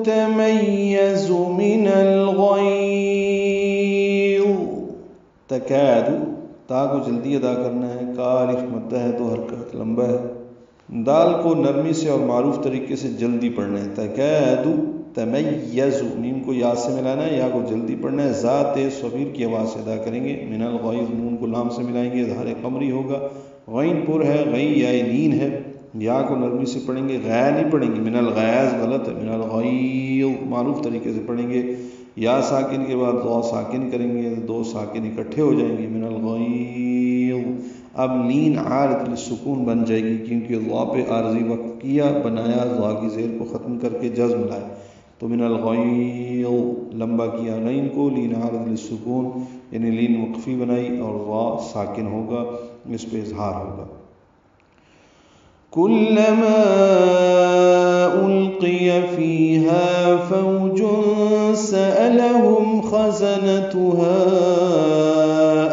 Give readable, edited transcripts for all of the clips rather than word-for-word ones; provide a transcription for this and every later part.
تميز من الغيظ. تکاد تا کو جلدی ادا کرنا ہے، کالف مدہ ہے، 2 حرکات لمبا ہے. دال کو نرمی سے اور معروف طریقے سے جلدی پڑھنا ہے. تکاد تمیز، میم کو یا سے ملانا ہے، یا کو جلدی پڑھنا ہے. ذات صغیر کی آواز سے ادا کریں گے. من الغیظ نون کو لام سے ملائیں گے، اظہار قمری ہوگا. غین پر ہے، غی یا لین ہے، یا کو نرمی سے پڑھیں گے، غیر نہیں پڑھیں گے. من الغیظ غلط ہے، من الغیظ معروف طریقے سے پڑھیں گے. یا ساکن کے بعد غا ساکن کریں گے، 2 ساکن اکٹھے ہو جائیں گے. من الغیظ. اب لین عارض للسکون بن جائے گی، کیونکہ غا پہ عارضی وقف کیا، بنایا، غا کی زیر کو ختم کر کے جزم لائے. تو من الغیظ لمبا کیا غین کو، لین عارض للسکون یعنی لین وقفی بنائی، اور غا ساکن ہوگا، اس پہ اظہار ہوگا. کلما القی فیہا فوج سألهم خزنتها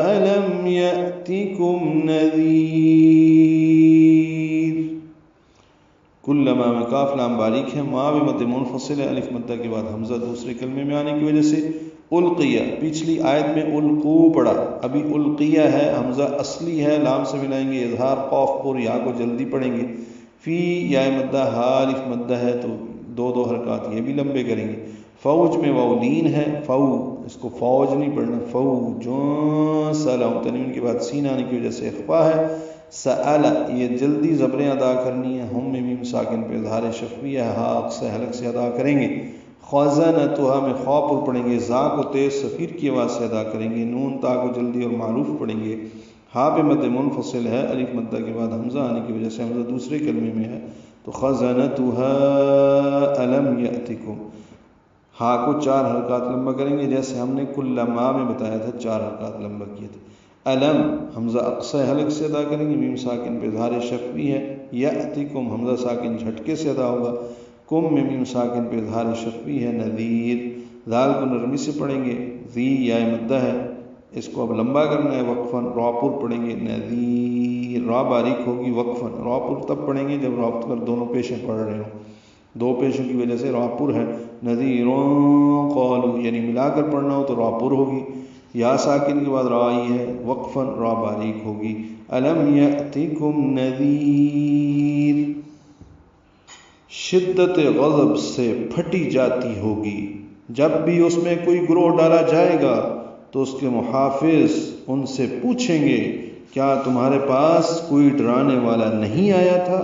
الم یأتکم نذیر. کلما میں کاف لام باریک ہے، ما بھی مد منفصل ہے، الف مدہ کے بعد حمزہ دوسرے کلمے میں آنے کی وجہ سے. القیہ پچھلی آیت میں القو پڑھا، ابھی القیہ ہے، حمزہ اصلی ہے، لام سے ملائیں گے، اظہار قاف پر یا کو جلدی پڑھیں گے. فی یا مدہ، ہا الف مدہ ہے تو 2 حرکات یہ بھی لمبے کریں گے. فوج میں واو لین ہے، فو اس کو فوج نہیں پڑھنا، فوج. سلام تنوین کے بعد سین آنے کی وجہ سے اخفا ہے. سأل یہ جلدی زبریں ادا کرنی ہے، ہم میں میم ساکن پہ اظہار شفوی ہے، ہا اقصی حلق سے ادا کریں گے. خزنتها میں خوا پر پڑھیں گے، زا کو تیز صفیر کی آواز سے ادا کریں گے. نون تا کو جلدی اور معروف پڑھیں گے. ہا پہ مد منفصل ہے، الف مدہ کے بعد حمزہ آنے کی وجہ سے حمزہ دوسرے کلمے میں ہے، تو خزنتها الم یأتکم. ہا کو 4 حرکات لمبا کریں گے، جیسے ہم نے کلما میں بتایا تھا 4 حرکات لمبا کیے تھے. الم حمزہ اقصی حلق سے ادا کریں گے، میم ساکن پہ اظہار شفوی ہے. یأتکم حمزہ ساکن جھٹکے سے ادا ہوگا. کم میں میم ساکن پہ اظہار شفوی ہے. نذیر دال کو نرمی سے پڑھیں گے، ذی یا مدہ ہے، اس کو اب لمبا کرنا ہے، وقفاً را پر پڑھیں گے. نذیر را باریک ہوگی، وقفاً. را پر تب پڑھیں گے جب رابط کر دونوں پیشیں پڑھ رہے ہوں، 2 پیشوں کی وجہ سے را پر ہے. نذیرون قالوا یعنی ملا کر پڑھنا ہو تو را پر ہوگی، یا ساکن کے بعد را آئی ہے، وقفاً را باریک ہوگی. الم یأتکم نذیر شدت غضب سے پھٹی جاتی ہوگی. جب بھی اس میں کوئی گروہ ڈالا جائے گا تو اس کے محافظ ان سے پوچھیں گے کیا تمہارے پاس کوئی ڈرانے والا نہیں آیا تھا؟